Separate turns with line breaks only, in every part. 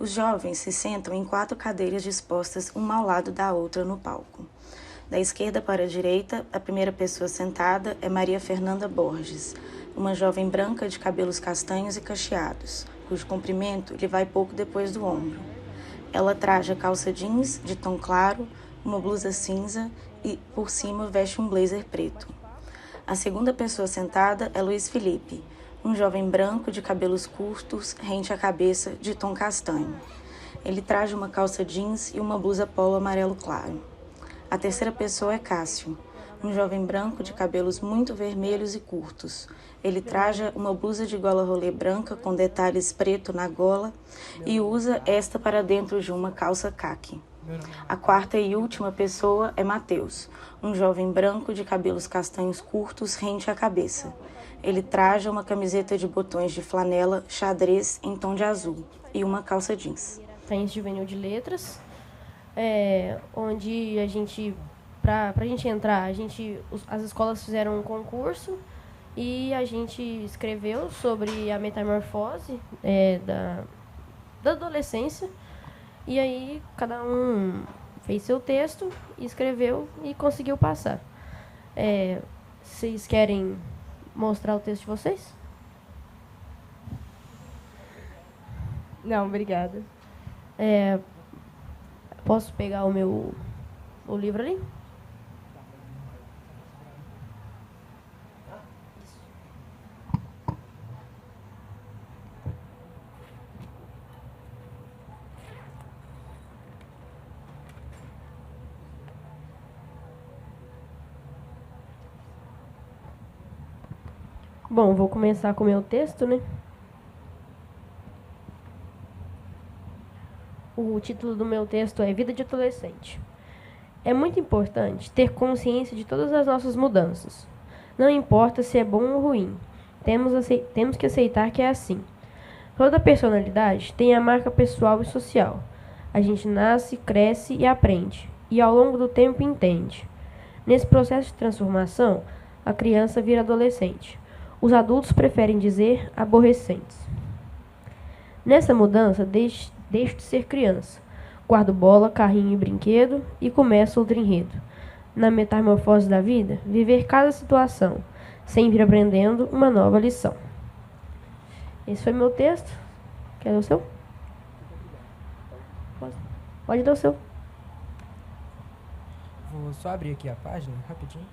Os jovens se sentam em 4 cadeiras dispostas uma ao lado da outra no palco. Da esquerda para a direita, a primeira pessoa sentada é Maria Fernanda Borges, uma jovem branca de cabelos castanhos e cacheados, cujo comprimento lhe vai pouco depois do ombro. Ela traja calça jeans de tom claro, uma blusa cinza e, por cima, veste um blazer preto. A segunda pessoa sentada é Luiz Felipe, um jovem branco de cabelos curtos, rente à cabeça, de tom castanho. Ele traja uma calça jeans e uma blusa polo amarelo claro. A terceira pessoa é Cássio, um jovem branco de cabelos muito vermelhos e curtos. Ele traja uma blusa de gola rolê branca com detalhes preto na gola e usa esta para dentro de uma calça caqui. A quarta e última pessoa é Mateus, um jovem branco de cabelos castanhos curtos rente à cabeça. Ele traja uma camiseta de botões de flanela xadrez em tom de azul e uma calça jeans.
Frente Juvenil de Letras, onde a gente, para a gente entrar, as escolas fizeram um concurso e a gente escreveu sobre a metamorfose da adolescência. E aí cada um fez seu texto, escreveu e conseguiu passar. Vocês querem mostrar o texto de vocês?
Não, obrigada.
Posso pegar o livro ali? Bom, vou começar com o meu texto, né? O título do meu texto é Vida de Adolescente. É muito importante ter consciência de todas as nossas mudanças. Não importa se é bom ou ruim, temos que aceitar que é assim. Toda personalidade tem a marca pessoal e social. A gente nasce, cresce e aprende, e ao longo do tempo entende. Nesse processo de transformação, a criança vira adolescente. Os adultos preferem dizer aborrecentes. Nessa mudança, deixo de ser criança. Guardo bola, carrinho e brinquedo e começo outro enredo. Na metamorfose da vida, viver cada situação, sempre aprendendo uma nova lição. Esse foi meu texto. Quer ler o seu? Pode ler o seu.
Vou só abrir aqui a página, rapidinho.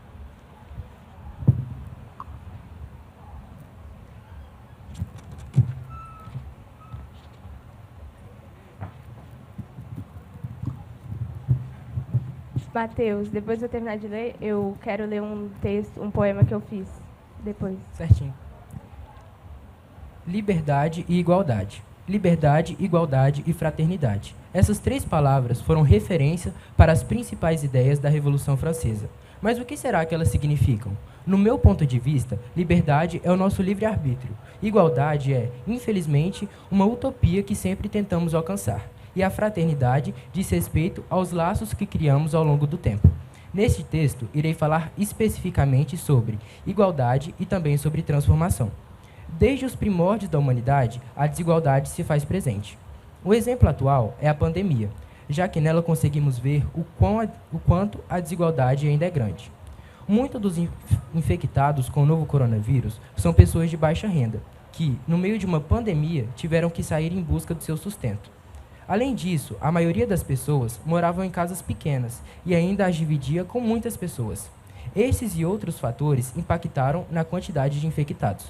Mateus, depois de eu terminar de ler, eu quero ler um texto, um poema que eu fiz depois.
Certinho. Liberdade e igualdade. Liberdade, igualdade e fraternidade. Essas 3 palavras foram referência para as principais ideias da Revolução Francesa. Mas o que será que elas significam? No meu ponto de vista, liberdade é o nosso livre-arbítrio. Igualdade é, infelizmente, uma utopia que sempre tentamos alcançar. E a fraternidade diz respeito aos laços que criamos ao longo do tempo. Neste texto, irei falar especificamente sobre igualdade e também sobre transformação. Desde os primórdios da humanidade, a desigualdade se faz presente. O exemplo atual é a pandemia, já que nela conseguimos ver o quanto a desigualdade ainda é grande. Muitos dos infectados com o novo coronavírus são pessoas de baixa renda, que, no meio de uma pandemia, tiveram que sair em busca do seu sustento. Além disso, a maioria das pessoas moravam em casas pequenas e ainda as dividia com muitas pessoas. Esses e outros fatores impactaram na quantidade de infectados.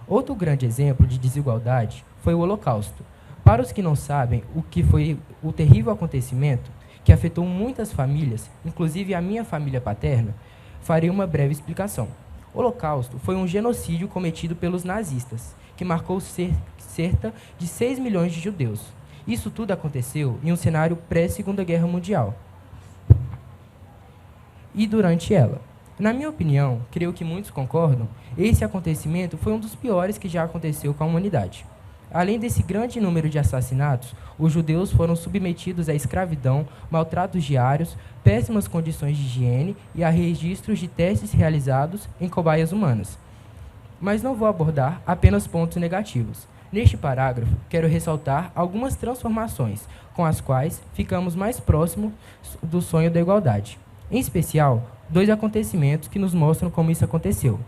Outro grande exemplo de desigualdade foi o Holocausto. Para os que não sabem o que foi o terrível acontecimento que afetou muitas famílias, inclusive a minha família paterna, farei uma breve explicação. O Holocausto foi um genocídio cometido pelos nazistas, que marcou cerca de 6 milhões de judeus. Isso tudo aconteceu em um cenário pré-Segunda Guerra Mundial e durante ela. Na minha opinião, creio que muitos concordam, esse acontecimento foi um dos piores que já aconteceu com a humanidade. Além desse grande número de assassinatos, os judeus foram submetidos à escravidão, maltratos diários, péssimas condições de higiene e a registros de testes realizados em cobaias humanas. Mas não vou abordar apenas pontos negativos. Neste parágrafo, quero ressaltar algumas transformações com as quais ficamos mais próximos do sonho da igualdade. Em especial, 2 acontecimentos que nos mostram como isso aconteceu.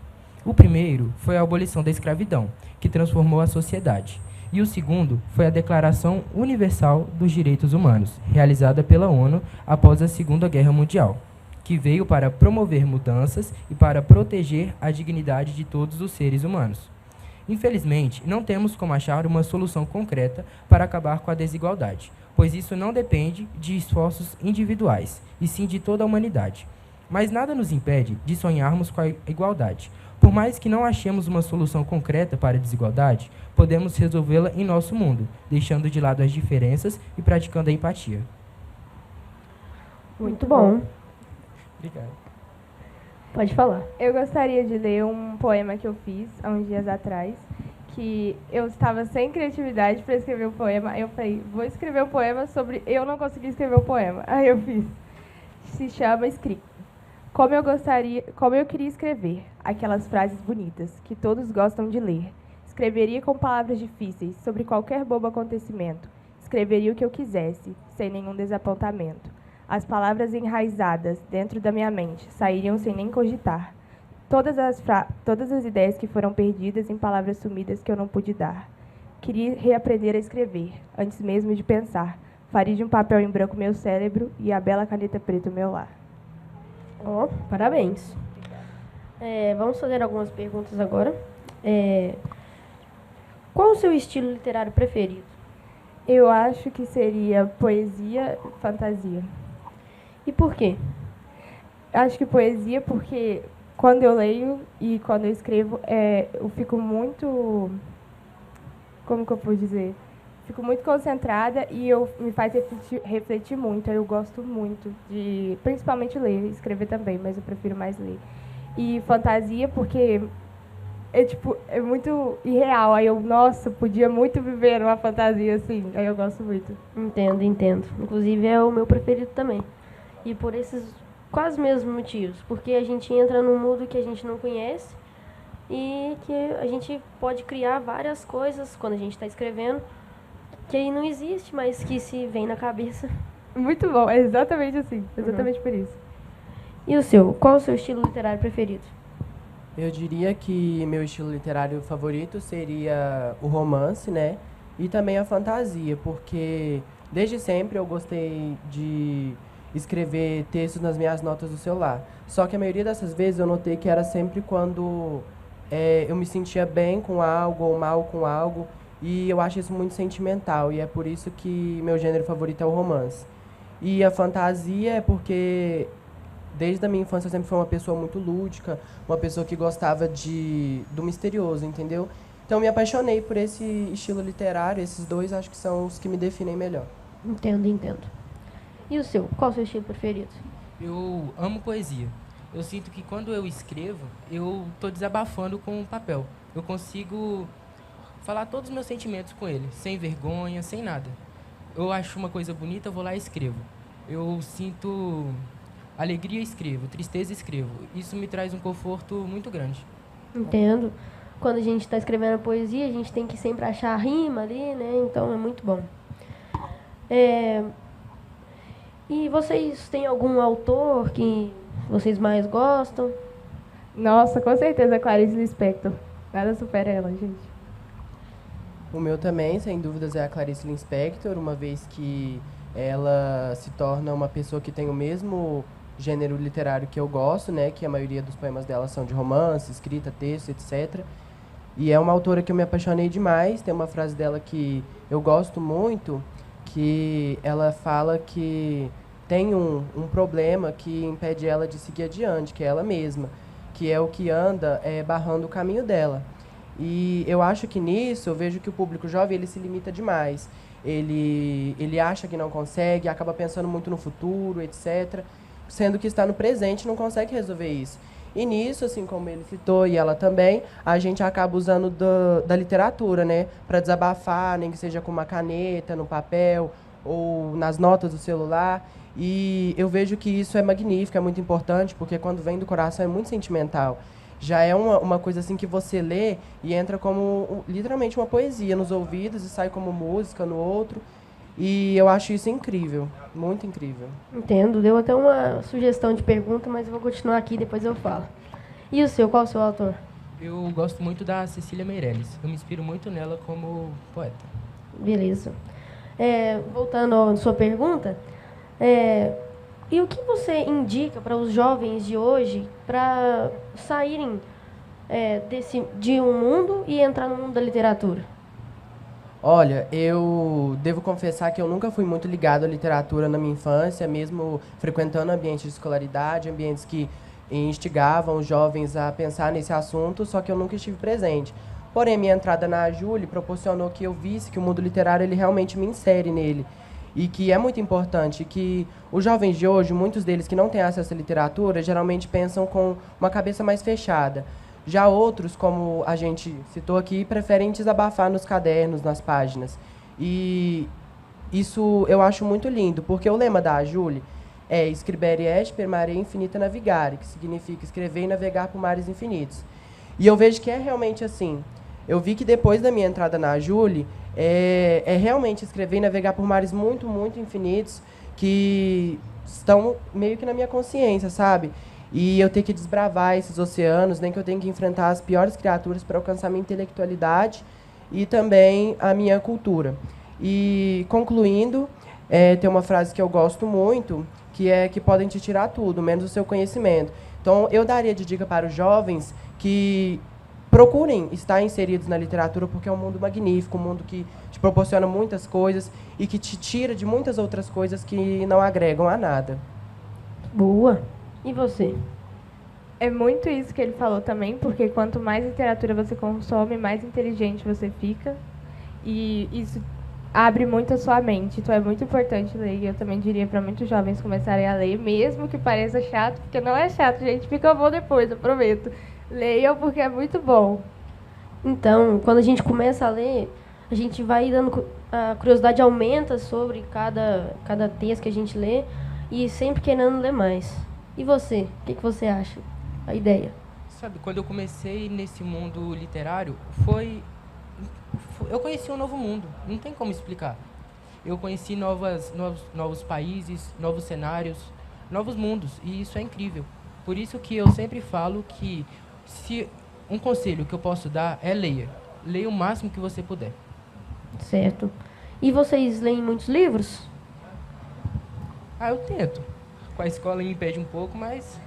O primeiro foi a abolição da escravidão, que transformou a sociedade. E o segundo foi a Declaração Universal dos Direitos Humanos, realizada pela ONU após a Segunda Guerra Mundial, que veio para promover mudanças e para proteger a dignidade de todos os seres humanos. Infelizmente, não temos como achar uma solução concreta para acabar com a desigualdade, pois isso não depende de esforços individuais, e sim de toda a humanidade. Mas nada nos impede de sonharmos com a igualdade. Por mais que não achemos uma solução concreta para a desigualdade, podemos resolvê-la em nosso mundo, deixando de lado as diferenças e praticando a empatia.
Muito bom.
Obrigado.
Pode falar.
Eu gostaria de ler um poema que eu fiz há uns dias atrás, que eu estava sem criatividade para escrever um poema. Aí eu falei, vou escrever um poema sobre eu não consegui escrever um poema. Aí eu fiz. Se chama Escrito. Como eu queria escrever aquelas frases bonitas que todos gostam de ler. Escreveria com palavras difíceis sobre qualquer bobo acontecimento. Escreveria o que eu quisesse, sem nenhum desapontamento. As palavras enraizadas dentro da minha mente sairiam sem nem cogitar. Todas as ideias que foram perdidas em palavras sumidas que eu não pude dar. Queria reaprender a escrever, antes mesmo de pensar. Faria de um papel em branco meu cérebro e a bela caneta preta o meu lar.
Ó, parabéns. Vamos fazer algumas perguntas agora. Qual o seu estilo literário preferido?
Eu acho que seria poesia, fantasia.
E por quê?
Acho que poesia porque quando eu leio e quando eu escrevo, eu fico muito... Como que eu posso dizer? Fico muito concentrada e me faz refletir muito. Eu gosto muito de, principalmente ler, escrever também, mas eu prefiro mais ler. E fantasia porque é muito irreal. Aí nossa, podia muito viver uma fantasia assim. Aí eu gosto muito.
Entendo. Inclusive é o meu preferido também. E por esses quase mesmos motivos. Porque a gente entra num mundo que a gente não conhece e que a gente pode criar várias coisas quando a gente está escrevendo que aí não existe, mas que se vem na cabeça.
Muito bom, é exatamente assim. Exatamente por isso.
E o seu? Qual o seu estilo literário preferido?
Eu diria que meu estilo literário favorito seria o romance, né? E também a fantasia, porque desde sempre eu gostei de escrever textos nas minhas notas do celular. Só que a maioria dessas vezes eu notei que era sempre quando eu me sentia bem com algo ou mal com algo, e eu acho isso muito sentimental, e é por isso que meu gênero favorito é o romance. E a fantasia é porque desde a minha infância eu sempre fui uma pessoa muito lúdica, uma pessoa que gostava do misterioso, entendeu? Então me apaixonei por esse estilo literário, esses dois acho que são os que me definem melhor.
Entendo. E o seu? Qual o seu estilo preferido?
Eu amo poesia. Eu sinto que quando eu escrevo, eu estou desabafando com o papel. Eu consigo falar todos os meus sentimentos com ele, sem vergonha, sem nada. Eu acho uma coisa bonita, eu vou lá e escrevo. Eu sinto alegria, escrevo. Tristeza, escrevo. Isso me traz um conforto muito grande.
Entendo. Quando a gente está escrevendo a poesia, a gente tem que sempre achar a rima ali, né? Então é muito bom. E vocês têm algum autor que vocês mais gostam?
Nossa, com certeza, Clarice Lispector. Nada supera ela, gente.
O meu também, sem dúvidas, é a Clarice Lispector, uma vez que ela se torna uma pessoa que tem o mesmo gênero literário que eu gosto, né? Que a maioria dos poemas dela são de romance, escrita, texto, etc. E é uma autora que eu me apaixonei demais. Tem uma frase dela que eu gosto muito, que ela fala que tem um problema que impede ela de seguir adiante, que é ela mesma, que é o que anda barrando o caminho dela. E eu acho que nisso, eu vejo que o público jovem ele se limita demais. Ele acha que não consegue, acaba pensando muito no futuro, etc., sendo que está no presente não consegue resolver isso. E nisso, assim como ele citou, e ela também, a gente acaba usando da literatura, né, para desabafar, nem que seja com uma caneta, no papel, ou nas notas do celular. E eu vejo que isso é magnífico, é muito importante, porque quando vem do coração é muito sentimental. já é uma coisa assim que você lê e entra como literalmente uma poesia nos ouvidos e sai como música no outro. E eu acho isso incrível, muito incrível.
Entendo. Deu até uma sugestão de pergunta, mas eu vou continuar aqui, depois eu falo. E o seu? Qual o seu autor?
Eu gosto muito da Cecília Meirelles. Eu me inspiro muito nela como poeta.
Beleza. Voltando à sua pergunta, e o que você indica para os jovens de hoje para saírem de um mundo e entrar no mundo da literatura?
Olha, eu devo confessar que eu nunca fui muito ligado à literatura na minha infância, mesmo frequentando ambientes de escolaridade, ambientes que instigavam os jovens a pensar nesse assunto, só que eu nunca estive presente. Porém, minha entrada na Júlia proporcionou que eu visse que o mundo literário ele realmente me insere nele. E que é muito importante que os jovens de hoje, muitos deles que não têm acesso à literatura, geralmente pensam com uma cabeça mais fechada. Já outros, como a gente citou aqui, preferem desabafar nos cadernos, nas páginas. E isso eu acho muito lindo, porque o lema da Júlia é Scribere est per mare infinita navigare, que significa escrever e navegar por mares infinitos. E eu vejo que é realmente assim. Eu vi que depois da minha entrada na Júlia, é realmente escrever e navegar por mares muito, muito infinitos, que estão meio que na minha consciência, sabe? E eu tenho que desbravar esses oceanos, nem que eu tenha que enfrentar as piores criaturas para alcançar minha intelectualidade e também a minha cultura. E, concluindo, tem uma frase que eu gosto muito, que é que podem te tirar tudo, menos o seu conhecimento. Então, eu daria de dica para os jovens que procurem estar inseridos na literatura, porque é um mundo magnífico, um mundo que te proporciona muitas coisas e que te tira de muitas outras coisas que não agregam a nada.
Boa. E você?
É muito isso que ele falou também, porque quanto mais literatura você consome, mais inteligente você fica. E isso abre muito a sua mente. Então é muito importante ler. E eu também diria para muitos jovens começarem a ler, mesmo que pareça chato, porque não é chato, gente. Fica bom depois, eu prometo. Leiam porque é muito bom.
Então, quando a gente começa a ler, a gente vai dando... A curiosidade aumenta sobre cada texto que a gente lê e sempre querendo ler mais. E você? O que você acha? A ideia?
Sabe, quando eu comecei nesse mundo literário, eu conheci um novo mundo, não tem como explicar. Eu conheci novos países, novos cenários, novos mundos, e isso é incrível. Por isso que eu sempre falo que se um conselho que eu posso dar é leia. Leia o máximo que você puder.
Certo. E vocês leem muitos livros?
Eu tento. Com a escola me impede um pouco, mas...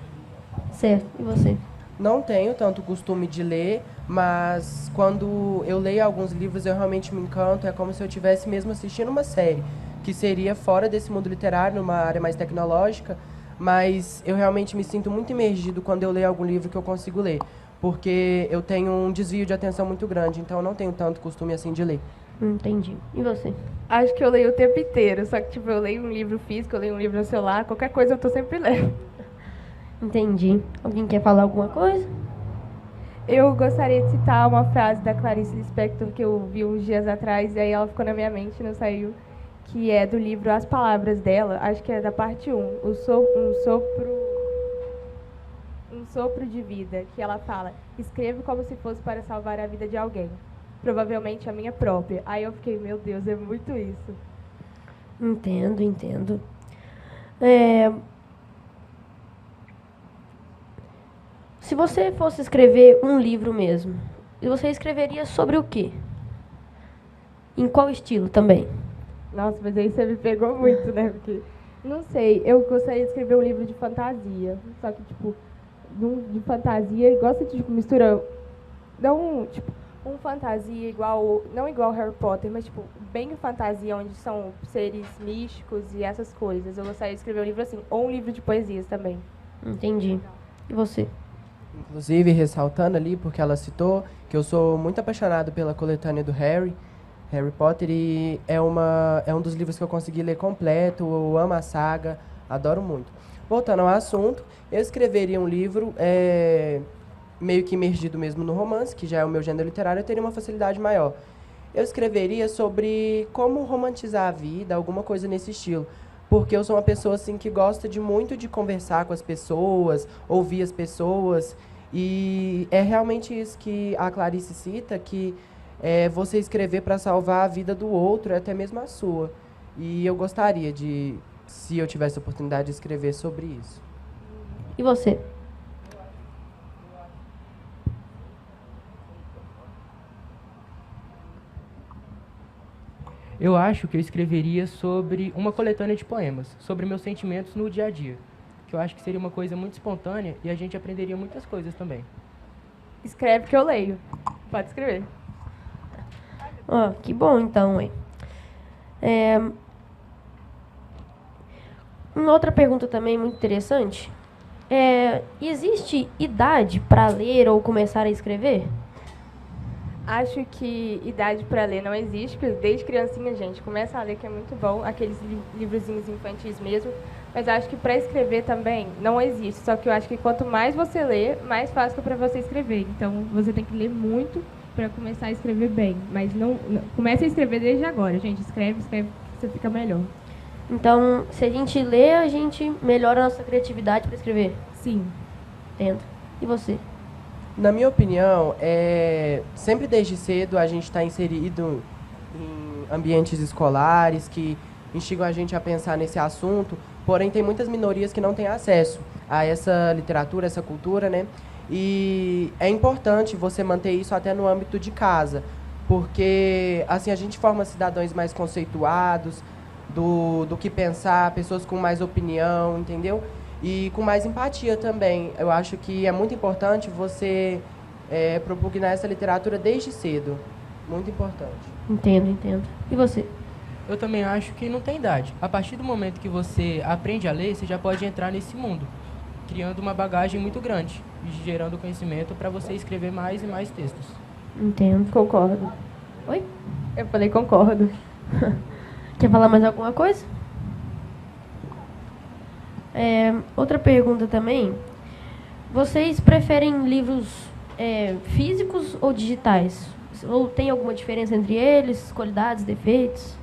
Certo. E você?
Não tenho tanto costume de ler, mas quando eu leio alguns livros eu realmente me encanto. É como se eu estivesse mesmo assistindo uma série, que seria fora desse mundo literário, numa área mais tecnológica, mas eu realmente me sinto muito imergido quando eu leio algum livro que eu consigo ler, porque eu tenho um desvio de atenção muito grande, então eu não tenho tanto costume assim de ler.
Entendi. E você?
Acho que eu leio o tempo inteiro, só que tipo, eu leio um livro físico, eu leio um livro no celular, qualquer coisa eu tô sempre lendo.
Entendi. Alguém quer falar alguma coisa?
Eu gostaria de citar uma frase da Clarice Lispector que eu vi uns dias atrás, e aí ela ficou na minha mente e não saiu, que é do livro As Palavras dela, acho que é da parte 1, um sopro de vida, que ela fala: escrevo como se fosse para salvar a vida de alguém, provavelmente a minha própria. Aí eu fiquei, meu Deus, é muito isso.
Entendo. Se você fosse escrever um livro mesmo, você escreveria sobre o quê? Em qual estilo também?
Nossa, mas aí você me pegou muito, né? Porque, não sei, eu gostaria de escrever um livro de fantasia. Só que, tipo, de fantasia, e gosta de misturar. Não, tipo, um fantasia igual. Não igual Harry Potter, mas, tipo, bem fantasia, onde são seres místicos e essas coisas. Eu gostaria de escrever um livro assim, ou um livro de poesias também.
Entendi. E você?
Inclusive, ressaltando ali, porque ela citou, que eu sou muito apaixonado pela coletânea do Harry Potter, e é um dos livros que eu consegui ler completo, eu amo a saga, adoro muito. Voltando ao assunto, eu escreveria um livro meio que imergido mesmo no romance, que já é o meu gênero literário, eu teria uma facilidade maior. Eu escreveria sobre como romantizar a vida, alguma coisa nesse estilo. Porque eu sou uma pessoa assim que gosta muito de conversar com as pessoas, ouvir as pessoas. E é realmente isso que a Clarice cita, que é você escrever para salvar a vida do outro, até mesmo a sua. E eu gostaria de, se eu tivesse a oportunidade de escrever sobre isso.
E você?
Eu acho que eu escreveria sobre uma coletânea de poemas, sobre meus sentimentos no dia a dia. Que eu acho que seria uma coisa muito espontânea e a gente aprenderia muitas coisas também.
Escreve que eu leio. Pode escrever.
Ó, que bom então, ué. Uma outra pergunta também muito interessante. Existe idade para ler ou começar a escrever?
Acho que idade para ler não existe, porque desde criancinha, gente, começa a ler, que é muito bom, aqueles livrozinhos infantis mesmo. Mas acho que para escrever também não existe. Só que eu acho que quanto mais você lê, mais fácil é para você escrever. Então, você tem que ler muito para começar a escrever bem. Mas não comece a escrever desde agora, gente. Escreve, você fica melhor.
Então, se a gente lê, a gente melhora a nossa criatividade para escrever.
Sim.
Entendo. E você?
Na minha opinião, sempre desde cedo a gente está inserido em ambientes escolares que instigam a gente a pensar nesse assunto, porém tem muitas minorias que não têm acesso a essa literatura, essa cultura, né? E é importante você manter isso até no âmbito de casa, porque assim a gente forma cidadãos mais conceituados, do que pensar, pessoas com mais opinião, entendeu? E com mais empatia também. Eu acho que é muito importante você propugnar essa literatura desde cedo. Muito importante.
Entendo. E você?
Eu também acho que não tem idade. A partir do momento que você aprende a ler, você já pode entrar nesse mundo, criando uma bagagem muito grande e gerando conhecimento para você escrever mais e mais textos.
Entendo.
Concordo.
Oi?
Eu falei concordo.
Quer falar mais alguma coisa? Outra pergunta também. Vocês preferem livros físicos ou digitais? Ou tem alguma diferença entre eles? Qualidades, defeitos?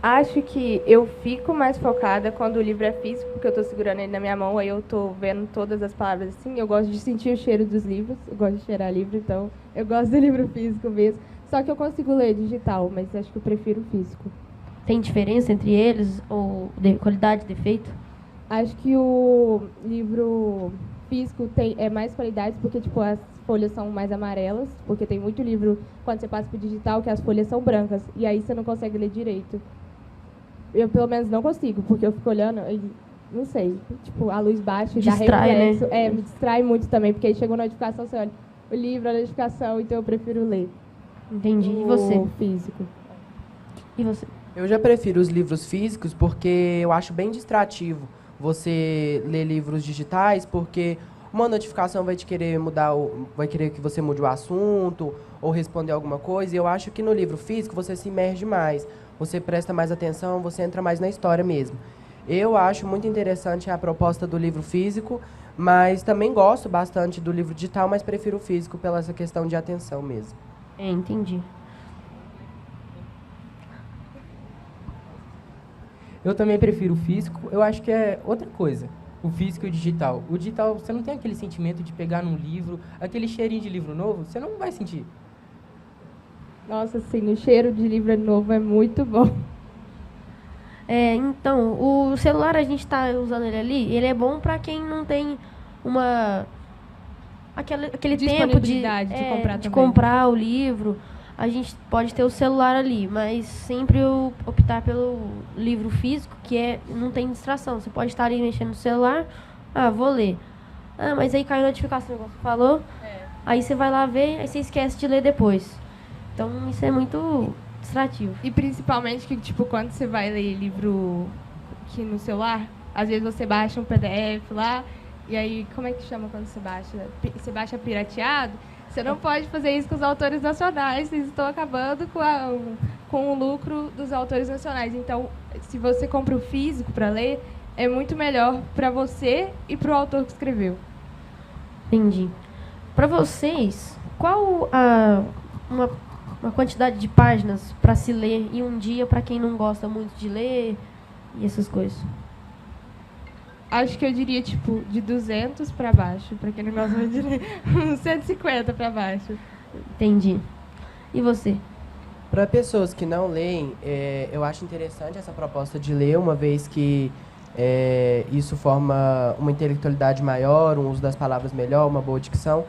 Acho que eu fico mais focada quando o livro é físico, porque eu estou segurando ele na minha mão, aí eu estou vendo todas as palavras assim. Eu gosto de sentir o cheiro dos livros, eu gosto de cheirar livro, então eu gosto do livro físico mesmo. Só que eu consigo ler digital, mas acho que eu prefiro o físico.
Tem diferença entre eles? Ou qualidade, defeito?
Acho que o livro físico é mais qualidade, porque tipo, as folhas são mais amarelas, porque tem muito livro, quando você passa para o digital, que as folhas são brancas, e aí você não consegue ler direito. Eu, pelo menos, não consigo, porque eu fico olhando e, não sei, tipo, a luz baixa e dá reflexo.
Né?
Me distrai muito também, porque aí chegou a notificação, você olha o livro, a notificação, então eu prefiro ler.
Entendi. E você?
O físico.
E você?
Eu já prefiro os livros físicos porque eu acho bem distrativo você ler livros digitais, porque uma notificação vai te querer vai querer que você mude o assunto ou responder alguma coisa, e eu acho que no livro físico você se imerge mais, você presta mais atenção, você entra mais na história mesmo. Eu acho muito interessante a proposta do livro físico, mas também gosto bastante do livro digital, mas prefiro o físico pela essa questão de atenção mesmo.
Entendi.
Eu também prefiro o físico, eu acho que é outra coisa, o físico e o digital. O digital, você não tem aquele sentimento de pegar num livro, aquele cheirinho de livro novo, você não vai sentir.
Nossa, sim, o cheiro de livro novo é muito bom.
Então, o celular a gente está usando ele ali, ele é bom para quem não tem aquele tempo de comprar o livro. A gente pode ter o celular ali, mas sempre optar pelo livro físico, que não tem distração. Você pode estar ali mexendo no celular, vou ler. Mas aí caiu a notificação, como você falou, aí você vai lá ver, aí você esquece de ler depois. Então, isso é muito distrativo.
E principalmente que, tipo, quando você vai ler livro aqui no celular, às vezes você baixa um PDF lá, e aí, como é que chama quando você baixa? Você baixa pirateado. Você não pode fazer isso com os autores nacionais, eles estão acabando com o lucro dos autores nacionais. Então, se você compra o físico para ler, é muito melhor para você e para o autor que escreveu.
Entendi. Para vocês, qual uma quantidade de páginas para se ler em um dia para quem não gosta muito de ler e essas coisas?
acho que eu diria, tipo, de 200 pra baixo. Pra quem não gosta de ler, uns 150 pra baixo.
Entendi. E você?
Para pessoas que não leem, eu acho interessante essa proposta de ler, uma vez que isso forma uma intelectualidade maior, um uso das palavras melhor, uma boa dicção.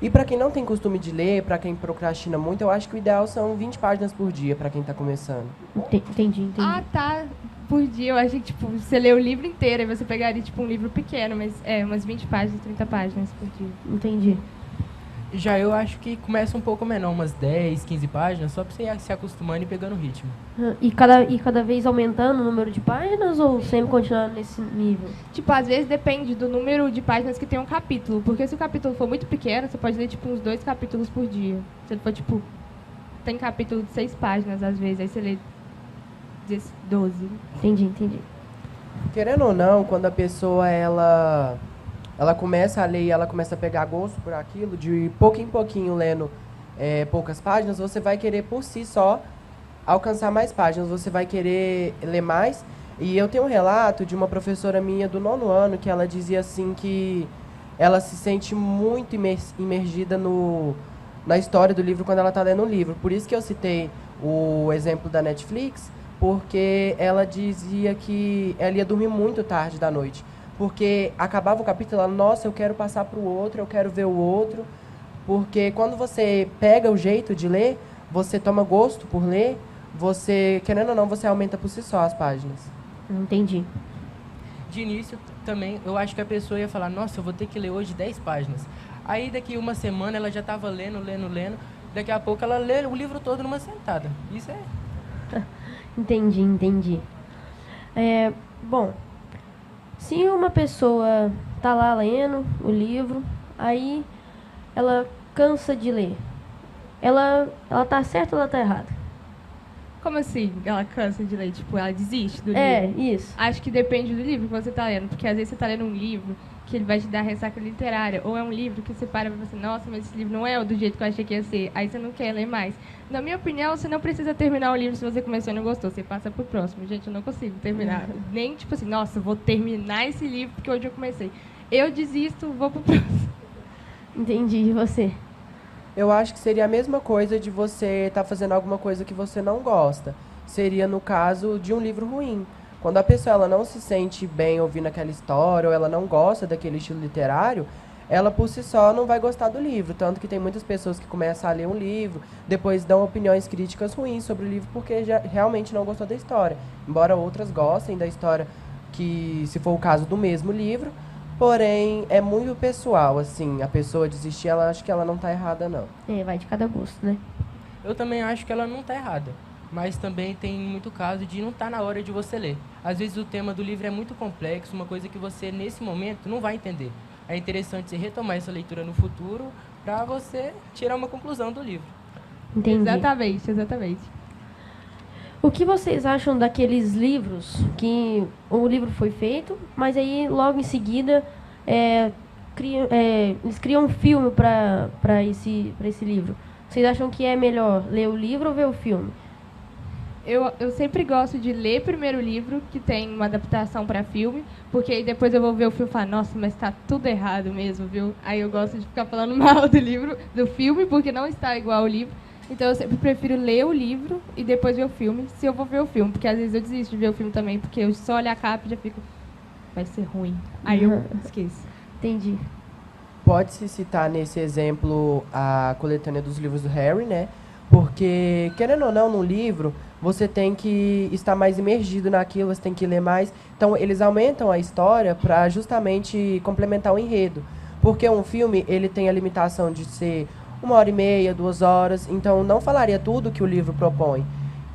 E para quem não tem costume de ler, para quem procrastina muito, eu acho que o ideal são 20 páginas por dia para quem está começando.
Entendi.
Ah, tá. Por dia, eu achei que, tipo, você lê o livro inteiro, aí você pegaria, tipo, um livro pequeno, mas umas 20 páginas, 30 páginas por dia.
Entendi.
Já eu acho que começa um pouco menor, umas 10, 15 páginas, só pra você ir se acostumando e pegando o ritmo.
E cada vez aumentando o número de páginas ou sempre continuando nesse nível?
Tipo, às vezes depende do número de páginas que tem um capítulo, porque se o capítulo for muito pequeno, você pode ler, tipo, uns 2 capítulos por dia. Se ele for, tipo, tem capítulo de 6 páginas, às vezes, aí você lê 12.
Entendi.
Querendo ou não, quando a pessoa ela começa a ler e ela começa a pegar gosto por aquilo, de pouquinho em pouquinho lendo poucas páginas, você vai querer por si só alcançar mais páginas, você vai querer ler mais. E eu tenho um relato de uma professora minha do 9º ano que ela dizia assim que ela se sente muito imergida na história do livro quando ela está lendo um livro. Por isso que eu citei o exemplo da Netflix, porque ela dizia que ela ia dormir muito tarde da noite. Porque acabava o capítulo, ela, nossa, eu quero passar para o outro, eu quero ver o outro. Porque quando você pega o jeito de ler, você toma gosto por ler, você, querendo ou não, você aumenta por si só as páginas.
Entendi.
De início, também, eu acho que a pessoa ia falar, nossa, eu vou ter que ler hoje 10 páginas. Aí, daqui uma semana, ela já estava lendo. Daqui a pouco, ela lê o livro todo numa sentada. Isso é...
Entendi. Bom, se uma pessoa tá lá lendo o livro, aí ela cansa de ler, ela tá certa ou ela tá errada?
Como assim? Ela cansa de ler? Tipo, ela desiste do livro?
Isso.
Acho que depende do livro que você tá lendo, porque às vezes você tá lendo um livro que ele vai te dar ressaca literária, ou é um livro que você para e você, nossa, mas esse livro não é do jeito que eu achei que ia ser, aí você não quer ler mais. Na minha opinião, você não precisa terminar o livro se você começou e não gostou, você passa pro próximo. Gente, eu não consigo terminar. Nem tipo assim, nossa, vou terminar esse livro porque hoje eu comecei. Eu desisto, vou pro próximo.
Entendi. E você?
Eu acho que seria a mesma coisa de você estar fazendo alguma coisa que você não gosta. Seria no caso de um livro ruim. Quando a pessoa ela não se sente bem ouvindo aquela história, ou ela não gosta daquele estilo literário, ela por si só não vai gostar do livro. Tanto que tem muitas pessoas que começam a ler um livro, depois dão opiniões críticas ruins sobre o livro porque já realmente não gostou da história. Embora outras gostem da história, que se for o caso do mesmo livro, porém é muito pessoal, assim, a pessoa desistir, ela acha que ela não está errada, não.
Vai de cada gosto, né?
Eu também acho que ela não está errada, mas também tem muito caso de não estar na hora de você ler. Às vezes o tema do livro é muito complexo, uma coisa que você, nesse momento, não vai entender. É interessante você retomar essa leitura no futuro para você tirar uma conclusão do livro.
Entendi.
Exatamente.
O que vocês acham daqueles livros que o livro foi feito, mas aí logo em seguida eles criam um filme para esse livro? Vocês acham que é melhor ler o livro ou ver o filme?
Eu sempre gosto de ler primeiro o livro, que tem uma adaptação para filme, porque aí depois eu vou ver o filme e falar, nossa, mas está tudo errado mesmo, viu? Aí eu gosto de ficar falando mal do filme, porque não está igual ao livro. Então eu sempre prefiro ler o livro e depois ver o filme, se eu vou ver o filme, porque às vezes eu desisto de ver o filme também, porque eu só olho a capa e já fico, vai ser ruim. Aí eu esqueço.
Entendi.
Pode-se citar nesse exemplo a coletânea dos livros do Harry, né? Porque, querendo ou não, no livro, você tem que estar mais imergido naquilo, você tem que ler mais. Então, eles aumentam a história para justamente complementar o enredo. Porque um filme, ele tem a limitação de ser 1h30, 2 horas, então não falaria tudo que o livro propõe.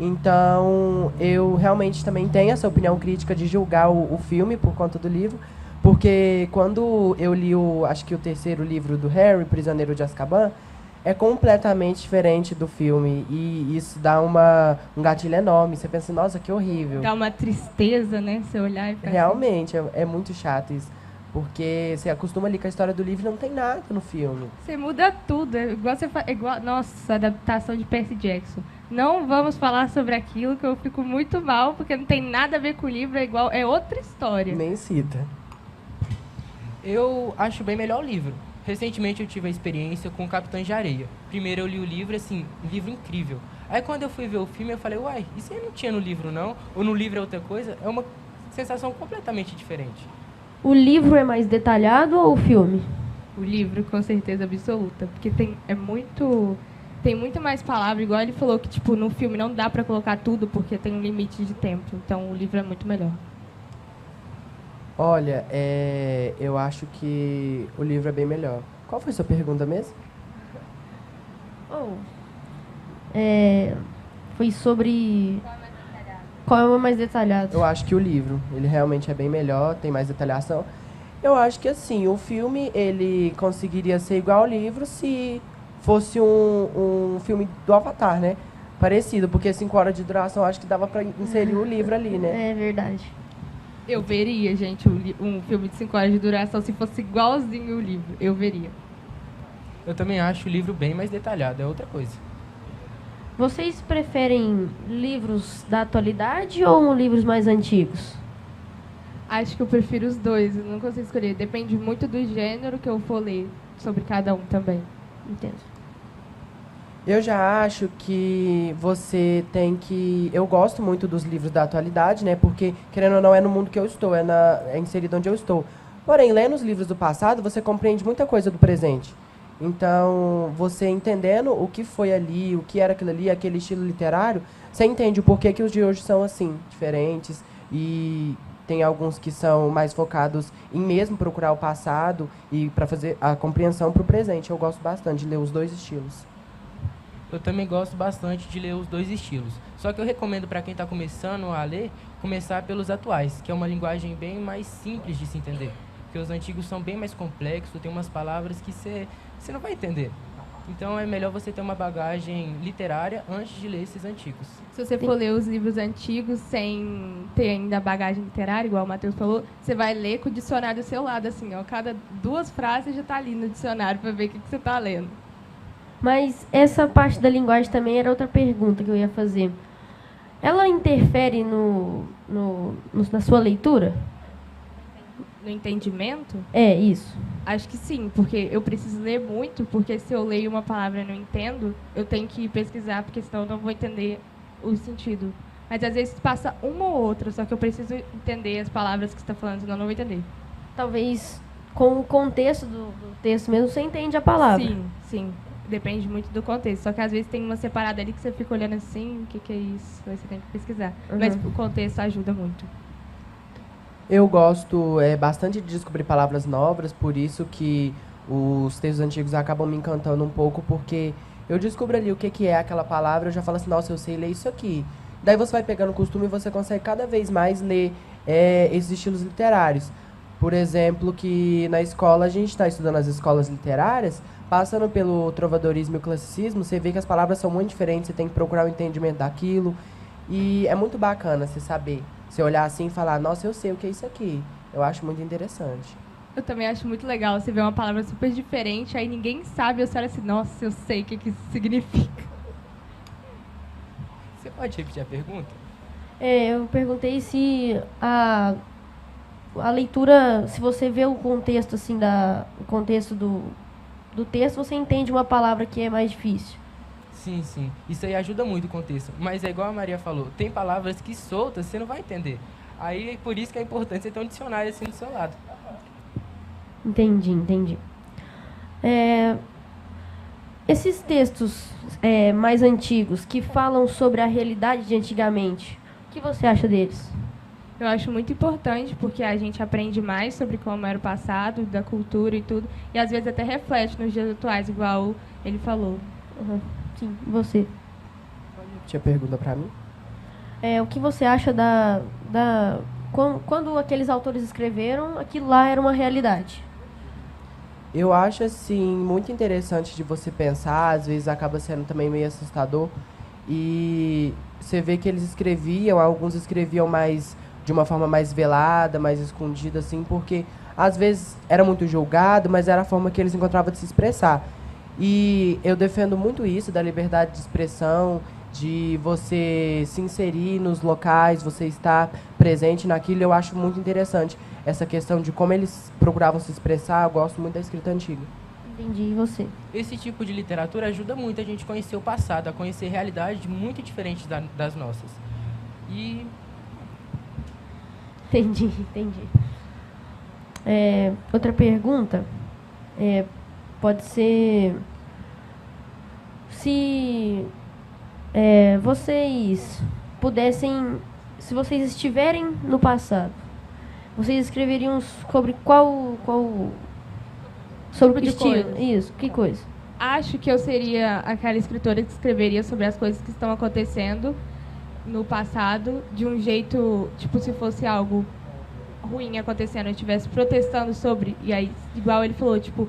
Então, eu realmente também tenho essa opinião crítica de julgar o filme por conta do livro, porque quando eu li acho que o 3º livro do Harry, Prisioneiro de Azkaban, é completamente diferente do filme, e isso dá um gatilho enorme. Você pensa, nossa, que horrível.
Dá uma tristeza, né? Você olhar e ficar
realmente, é muito chato isso. Porque você acostuma ali com a história do livro e não tem nada no filme.
Você muda tudo. Nossa, adaptação de Percy Jackson. Não vamos falar sobre aquilo, que eu fico muito mal, porque não tem nada a ver com o livro, é outra história.
Nem cita.
Eu acho bem melhor o livro. Recentemente eu tive a experiência com Capitães de Areia. Primeiro eu li o livro, assim, um livro incrível. Aí quando eu fui ver o filme, eu falei, uai, isso aí não tinha no livro não? Ou no livro é outra coisa? É uma sensação completamente diferente.
O livro é mais detalhado ou o filme?
O livro, com certeza absoluta, porque tem muito mais palavra, igual ele falou que tipo no filme não dá para colocar tudo porque tem um limite de tempo. Então o livro é muito melhor.
Olha, eu acho que o livro é bem melhor. Qual foi a sua pergunta mesmo?
Foi sobre qual é o mais detalhado.
Eu acho que o livro, ele realmente é bem melhor, tem mais detalhação. Eu acho que assim, o filme, ele conseguiria ser igual ao livro se fosse um filme do Avatar, né? Parecido, porque 5 horas de duração, acho que dava pra inserir o livro ali, né?
É verdade.
Eu veria, gente, um filme de 5 horas de duração se fosse igualzinho o livro. Eu veria.
Eu também acho o livro bem mais detalhado, é outra coisa.
Vocês preferem livros da atualidade ou livros mais antigos?
Acho que eu prefiro os dois, eu não consigo escolher. Depende muito do gênero que eu for ler sobre cada um também.
Entendo.
Eu já acho que você tem que... Eu gosto muito dos livros da atualidade, né? Porque, querendo ou não, é no mundo que eu estou, é inserido onde eu estou. Porém, lendo os livros do passado, você compreende muita coisa do presente. Então, você entendendo o que foi ali, o que era aquilo ali, aquele estilo literário, você entende o porquê que os de hoje são assim, diferentes. E tem alguns que são mais focados em mesmo procurar o passado e para fazer a compreensão para o presente. Eu gosto bastante de ler os dois estilos.
Eu também gosto bastante de ler os dois estilos. Só que eu recomendo para quem está começando a ler, começar pelos atuais, que é uma linguagem bem mais simples de se entender. Porque os antigos são bem mais complexos, tem umas palavras que você não vai entender. Então é melhor você ter uma bagagem literária antes de ler esses antigos.
Se você for ler os livros antigos sem ter ainda a bagagem literária, igual o Matheus falou, você vai ler com o dicionário do seu lado, assim, ó. Cada 2 frases já está ali no dicionário para ver o que você está lendo.
Mas essa parte da linguagem também era outra pergunta que eu ia fazer. Ela interfere na sua leitura?
No entendimento?
É, isso.
Acho que sim, porque eu preciso ler muito, porque se eu leio uma palavra e não entendo, eu tenho que pesquisar, porque senão eu não vou entender o sentido. Mas às vezes passa uma ou outra, só que eu preciso entender as palavras que você está falando, senão eu não vou entender.
Talvez com o contexto do texto mesmo você entende a palavra.
Sim, sim. Depende muito do contexto. Só que às vezes tem uma separada ali que você fica olhando assim, o que é isso? Aí você tem que pesquisar. Mas o contexto ajuda muito.
Eu gosto bastante de descobrir palavras novas, por isso que os textos antigos acabam me encantando um pouco, porque eu descubro ali o que é aquela palavra, eu já falo assim, nossa, eu sei ler isso aqui. Daí você vai pegando o costume e você consegue cada vez mais ler esses estilos literários. Por exemplo, que na escola, a gente está estudando as escolas literárias, passando pelo trovadorismo e o classicismo, você vê que as palavras são muito diferentes, você tem que procurar o entendimento daquilo. E é muito bacana você saber. Você olhar assim e falar, nossa, eu sei o que é isso aqui. Eu acho muito interessante.
Eu também acho muito legal você ver uma palavra super diferente, aí ninguém sabe, eu olho assim, nossa, eu sei o que isso significa.
Você pode repetir a pergunta?
Eu perguntei se a leitura, se você vê o contexto assim o contexto do texto, você entende uma palavra que é mais difícil.
Sim, sim. Isso aí ajuda muito o contexto. Mas é igual a Maria falou, tem palavras que soltas você não vai entender. Aí, por isso que é importante você ter um dicionário assim do seu lado.
Entendi. Esses textos mais antigos que falam sobre a realidade de antigamente, o que você acha deles?
Eu acho muito importante, porque a gente aprende mais sobre como era o passado, da cultura e tudo, e às vezes até reflete nos dias atuais, igual ele falou.
Sim, você.
Tinha pergunta pra mim?
O que você acha quando aqueles autores escreveram, aquilo lá era uma realidade?
Eu acho, assim, muito interessante de você pensar, às vezes acaba sendo também meio assustador, e você vê que eles escreviam, alguns escreviam mais de uma forma mais velada, mais escondida, assim, porque às vezes era muito julgado, mas era a forma que eles encontravam de se expressar. E eu defendo muito isso, da liberdade de expressão, de você se inserir nos locais, você estar presente naquilo. Eu acho muito interessante essa questão de como eles procuravam se expressar. Eu gosto muito da escrita antiga.
Entendi. E você?
Esse tipo de literatura ajuda muito a gente a conhecer o passado, a conhecer realidades muito diferentes das nossas. E
Entendi. Outra pergunta pode ser se vocês pudessem, se vocês estiverem no passado, vocês escreveriam sobre sobre que
de
estilo?
coisa.
Isso, que coisa?
Acho que eu seria aquela escritora que escreveria sobre as coisas que estão acontecendo no passado de um jeito, tipo, se fosse algo ruim acontecendo, eu estivesse protestando sobre, e aí, igual ele falou, tipo,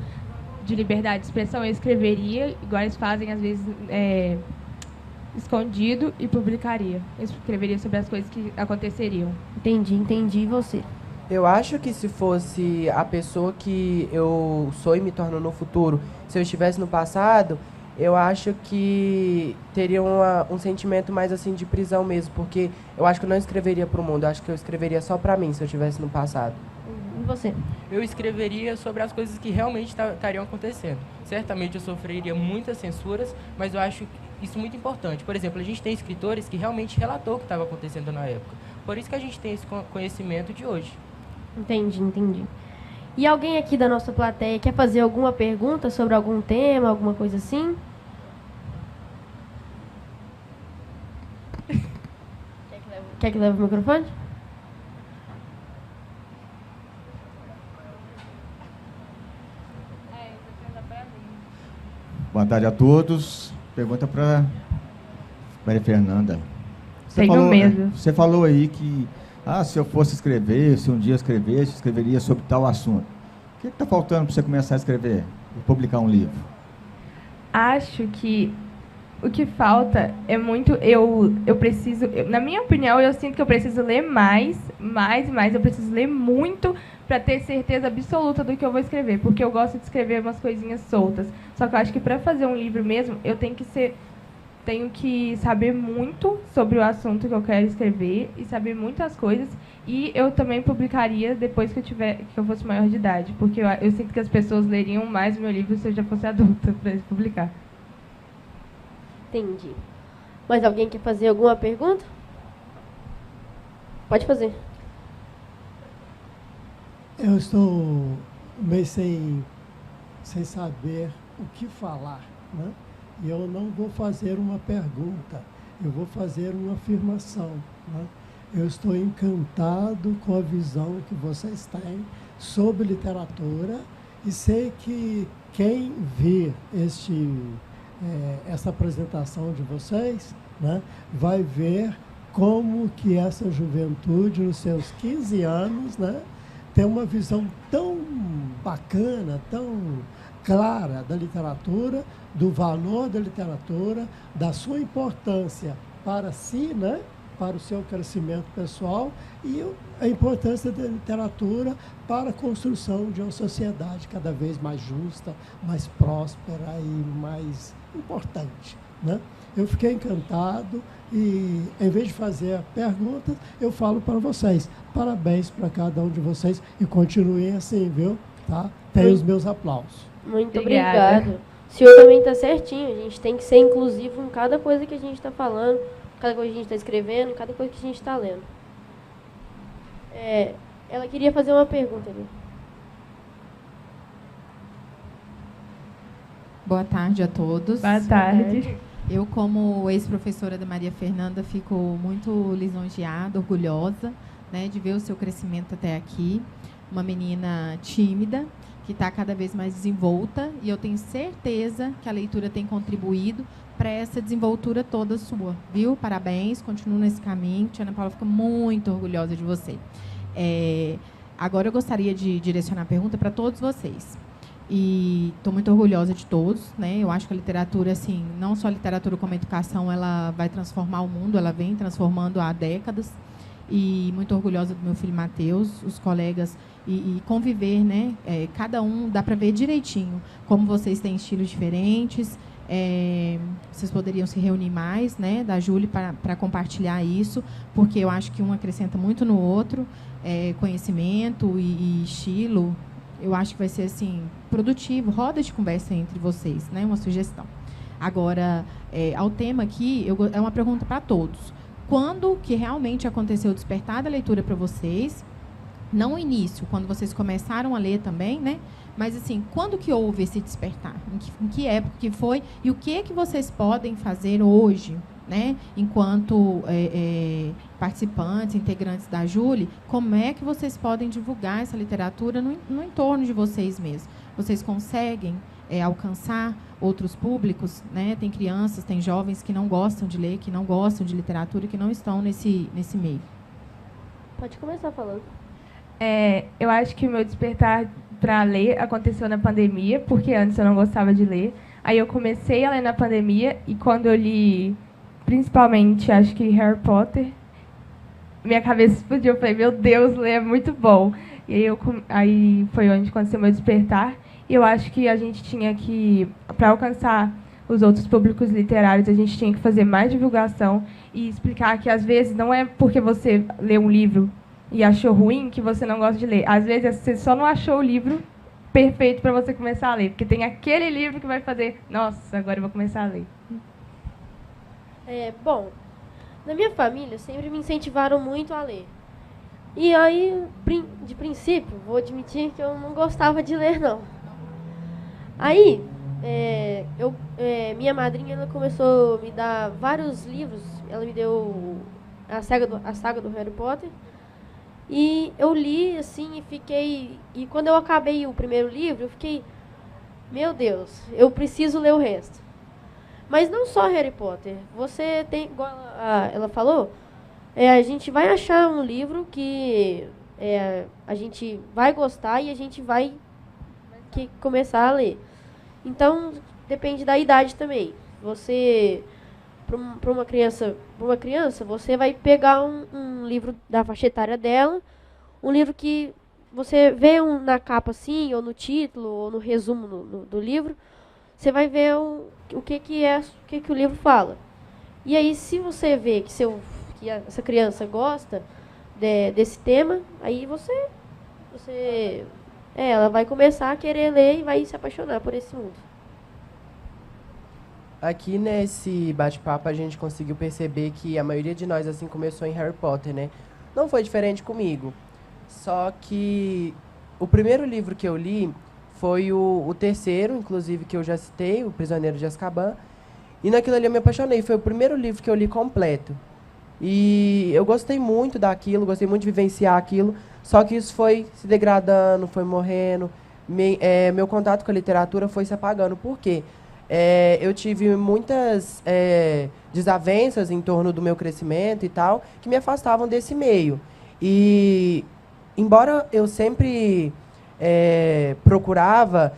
de liberdade de expressão, eu escreveria, igual eles fazem, às vezes, escondido, e publicaria. Eu escreveria sobre as coisas que aconteceriam.
Entendi. E você?
Eu acho que se fosse a pessoa que eu sou e me torno no futuro, se eu estivesse no passado, eu acho que teria um sentimento mais assim de prisão mesmo, porque eu acho que eu não escreveria para o mundo, eu acho que eu escreveria só para mim se eu estivesse no passado.
E você?
eu escreveria sobre as coisas que realmente estariam acontecendo. Certamente eu sofreria muitas censuras, mas eu acho isso muito importante. Por exemplo, a gente tem escritores que realmente relatou o que estava acontecendo na época. Por isso que a gente tem esse conhecimento de hoje.
Entendi. E alguém aqui da nossa plateia quer fazer alguma pergunta sobre algum tema, alguma coisa assim? Quer que leve o microfone?
Boa tarde a todos. Pergunta para Maria Fernanda.
Você
falou aí que se eu fosse escrever, se um dia escrevesse, escreveria sobre tal assunto. O que está faltando para você começar a escrever e publicar um livro?
Acho que o que falta é muito... Eu preciso... na minha opinião, eu sinto que eu preciso ler mais. Eu preciso ler muito para ter certeza absoluta do que eu vou escrever. Porque eu gosto de escrever umas coisinhas soltas. Só que eu acho que para fazer um livro mesmo, eu tenho que saber muito sobre o assunto que eu quero escrever e saber muitas coisas. E eu também publicaria depois que eu fosse maior de idade, porque eu sinto que as pessoas leriam mais o meu livro se eu já fosse adulta para publicar.
Entendi. Mais alguém quer fazer alguma pergunta? Pode fazer.
Eu estou meio sem saber o que falar, né? E eu não vou fazer uma pergunta, eu vou fazer uma afirmação, né? Eu estou encantado com a visão que vocês têm sobre literatura e sei que quem vir essa apresentação de vocês, né, vai ver como que essa juventude, nos seus 15 anos, né, tem uma visão tão bacana, tão clara da literatura, do valor da literatura, da sua importância para si, né, para o seu crescimento pessoal e a importância da literatura para a construção de uma sociedade cada vez mais justa, mais próspera e mais importante, né? Eu fiquei encantado e, em vez de fazer perguntas, eu falo para vocês. Parabéns para cada um de vocês e continuem assim, viu? Tá? Tem os meus aplausos.
Muito
Obrigada.
obrigado. O senhor também está certinho. A gente tem que ser inclusivo em cada coisa que a gente está falando, cada coisa que a gente está escrevendo, cada coisa que a gente está lendo. Ela queria fazer uma pergunta ali.
Boa tarde a todos.
Boa tarde.
Eu, como ex-professora da Maria Fernanda, fico muito lisonjeada, orgulhosa, né, de ver o seu crescimento até aqui. Uma menina tímida, que está cada vez mais desenvolta, e eu tenho certeza que a leitura tem contribuído para essa desenvoltura toda sua, viu? Parabéns, continua nesse caminho. Tia Ana Paula fica muito orgulhosa de você. Agora eu gostaria de direcionar a pergunta para todos vocês. E estou muito orgulhosa de todos, né? Eu acho que a literatura, assim, não só a literatura como a educação, ela vai transformar o mundo, ela vem transformando há décadas. E muito orgulhosa do meu filho Matheus, os colegas, e conviver, né? Cada um dá para ver direitinho como vocês têm estilos diferentes, Vocês poderiam se reunir mais, né, da Júlia, para compartilhar isso, porque eu acho que um acrescenta muito no outro, conhecimento e estilo. Eu acho que vai ser assim produtivo, roda de conversa entre vocês, né, uma sugestão. Agora, ao tema aqui, é uma pergunta para todos. Quando que realmente aconteceu o despertar da leitura para vocês? Não o início, quando vocês começaram a ler também, né? Mas, assim, quando que houve esse despertar? Em que época que foi? E o que vocês podem fazer hoje, né? Enquanto participantes, integrantes da Júlia, como é que vocês podem divulgar essa literatura no entorno de vocês mesmos? Vocês conseguem alcançar outros públicos, né? Tem crianças, tem jovens que não gostam de ler, que não gostam de literatura, que não estão nesse meio.
Pode começar falando.
Eu acho que o meu despertar para ler aconteceu na pandemia, porque antes eu não gostava de ler. Aí eu comecei a ler na pandemia, e quando eu li, principalmente, acho que Harry Potter, minha cabeça explodiu. Eu falei, meu Deus, ler é muito bom. E aí foi onde aconteceu o meu despertar. E eu acho que a gente tinha que, para alcançar os outros públicos literários, a gente tinha que fazer mais divulgação e explicar que, às vezes, não é porque você lê um livro e achou ruim que você não gosta de ler. Às vezes, você só não achou o livro perfeito para você começar a ler, porque tem aquele livro que vai fazer, nossa, agora eu vou começar a ler.
Bom, na minha família sempre me incentivaram muito a ler. E aí, de princípio, vou admitir que eu não gostava de ler, não. Aí, minha madrinha, ela começou a me dar vários livros. Ela me deu a saga do Harry Potter. E eu li, assim, e quando eu acabei o primeiro livro, eu fiquei, meu Deus, eu preciso ler o resto. Mas não só Harry Potter. Você tem, igual ela falou, a gente vai achar um livro que a gente vai gostar e a gente vai começar a ler. Então, depende da idade também. Você, para uma criança, você vai pegar um livro da faixa etária dela, um livro que você vê na capa assim, ou no título, ou no resumo do livro, você vai ver o que o livro fala. E aí, se você vê que essa criança gosta desse tema, aí ela vai começar a querer ler e vai se apaixonar por esse mundo.
Aqui nesse bate-papo a gente conseguiu perceber que a maioria de nós assim começou em Harry Potter, né? Não foi diferente comigo. Só que o primeiro livro que eu li foi o terceiro, inclusive, que eu já citei, O Prisioneiro de Azkaban. E naquilo ali eu me apaixonei. Foi o primeiro livro que eu li completo. E eu gostei muito daquilo, gostei muito de vivenciar aquilo. Só que isso foi se degradando, foi morrendo. Meu contato com a literatura foi se apagando. Por quê? Eu tive muitas desavenças em torno do meu crescimento e tal, que me afastavam desse meio. E, embora eu sempre procurava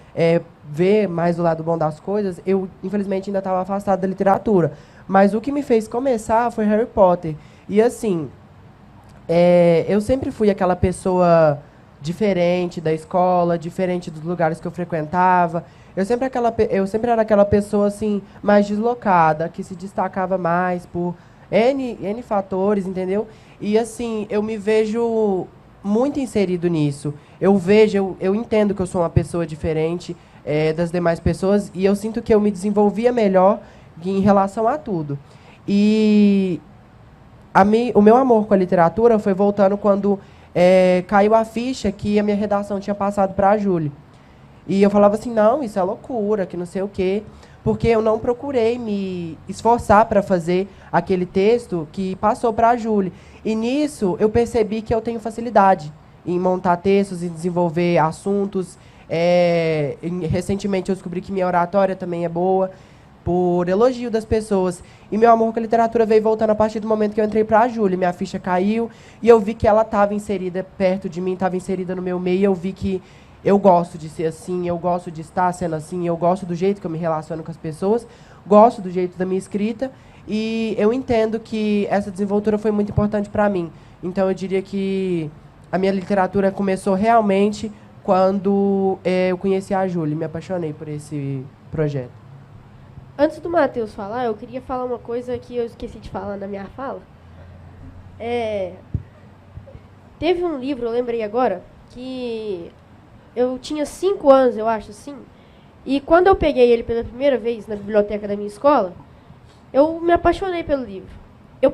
ver mais o lado bom das coisas, eu, infelizmente, ainda estava afastado da literatura. Mas o que me fez começar foi Harry Potter. E, assim, eu sempre fui aquela pessoa diferente da escola, diferente dos lugares que eu frequentava. Eu sempre era aquela pessoa assim, mais deslocada, que se destacava mais por N fatores, entendeu? E assim, eu me vejo muito inserido nisso. Eu entendo que eu sou uma pessoa diferente das demais pessoas, e eu sinto que eu me desenvolvia melhor em relação a tudo. E o meu amor com a literatura foi voltando quando caiu a ficha que a minha redação tinha passado para a Júlia. E eu falava assim, não, isso é loucura, que não sei o quê, porque eu não procurei me esforçar para fazer aquele texto que passou para a Júlia. E nisso eu percebi que eu tenho facilidade em montar textos e desenvolver assuntos. Recentemente eu descobri que minha oratória também é boa, por elogio das pessoas. E meu amor com a literatura veio voltando a partir do momento que eu entrei para a Júlia. Minha ficha caiu e eu vi que ela estava inserida perto de mim, estava inserida no meu meio, e eu vi que eu gosto de ser assim, eu gosto de estar sendo assim, eu gosto do jeito que eu me relaciono com as pessoas, gosto do jeito da minha escrita, e eu entendo que essa desenvoltura foi muito importante para mim. Então, eu diria que a minha literatura começou realmente quando eu conheci a Júlia, me apaixonei por esse projeto.
Antes do Matheus falar, eu queria falar uma coisa que eu esqueci de falar na minha fala. Teve um livro, eu lembrei agora, que eu tinha 5 anos, eu acho, assim. E quando eu peguei ele pela primeira vez na biblioteca da minha escola, eu me apaixonei pelo livro.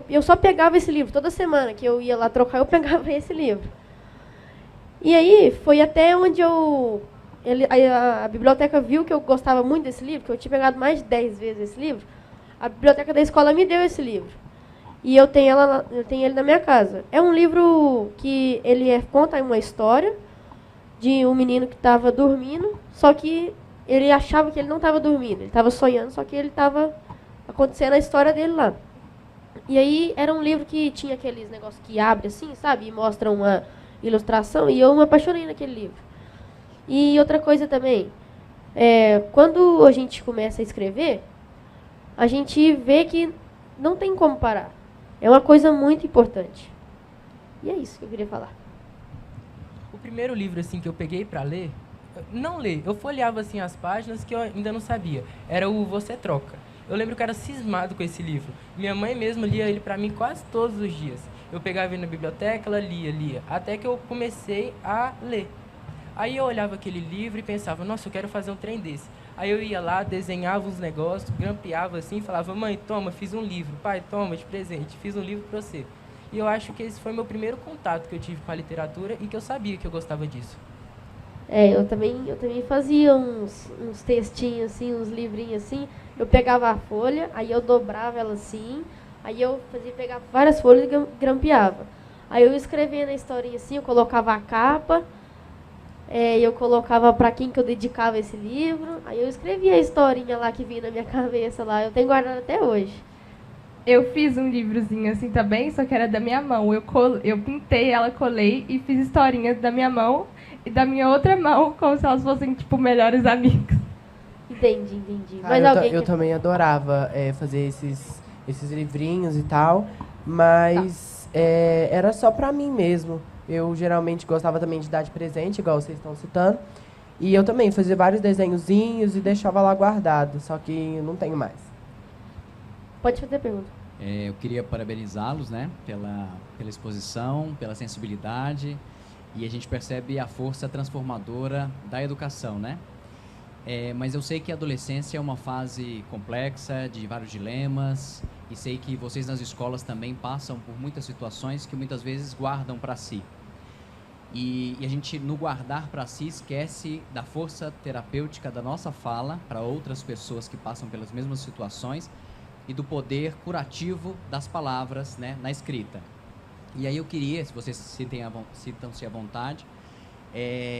Eu só pegava esse livro. Toda semana que eu ia lá trocar, eu pegava esse livro. E aí, foi até onde a biblioteca viu que eu gostava muito desse livro, que eu tinha pegado mais de 10 vezes esse livro. A biblioteca da escola me deu esse livro. E eu tenho ele na minha casa. É um livro que conta uma história de um menino que estava dormindo, só que ele achava que ele não estava dormindo. Ele estava sonhando, só que ele estava acontecendo a história dele lá. E aí era um livro que tinha aqueles negócios que abre assim, sabe? E mostra uma ilustração. E eu me apaixonei naquele livro. E outra coisa também, quando a gente começa a escrever, a gente vê que não tem como parar. É uma coisa muito importante. E é isso que eu queria falar.
O primeiro livro assim que eu peguei para ler, não ler, eu folheava assim as páginas que eu ainda não sabia. Era o Você Troca. Eu lembro que eu era cismado com esse livro. Minha mãe mesmo lia ele para mim quase todos os dias. Eu pegava ele na biblioteca, ela lia, até que eu comecei a ler. Aí eu olhava aquele livro e pensava, nossa, eu quero fazer um trem desse. Aí eu ia lá, desenhava uns negócios, grampeava assim, falava, mãe, toma, fiz um livro. Pai, toma, de presente, fiz um livro para você. E eu acho que esse foi meu primeiro contato que eu tive com a literatura e que eu sabia que eu gostava disso.
Eu também fazia uns textinhos assim, uns livrinhos assim. Eu pegava a folha, aí eu dobrava ela assim, aí eu pegava várias folhas e grampeava. Aí eu escrevia na historinha assim, eu colocava a capa, eu colocava para quem que eu dedicava esse livro, aí eu escrevia a historinha lá que vinha na minha cabeça lá, eu tenho guardado até hoje.
Eu fiz um livrozinho assim também, só que era da minha mão. Eu pintei ela, colei e fiz historinhas da minha mão e da minha outra mão, como se elas fossem, tipo, melhores amigos.
Entendi.
Mas eu também adorava fazer esses livrinhos e tal, mas era só pra mim mesmo. Eu geralmente gostava também de dar de presente, igual vocês estão citando. E eu também fazia vários desenhozinhos e deixava lá guardado, só que não tenho mais.
Pode fazer a pergunta.
Eu queria parabenizá-los, né, pela exposição, pela sensibilidade, e a gente percebe a força transformadora da educação, né? Mas eu sei que a adolescência é uma fase complexa, de vários dilemas, e sei que vocês nas escolas também passam por muitas situações que muitas vezes guardam para si. E a gente, no guardar para si, esquece da força terapêutica da nossa fala para outras pessoas que passam pelas mesmas situações, e do poder curativo das palavras, né, na escrita. E aí eu queria, se vocês sintam-se à vontade,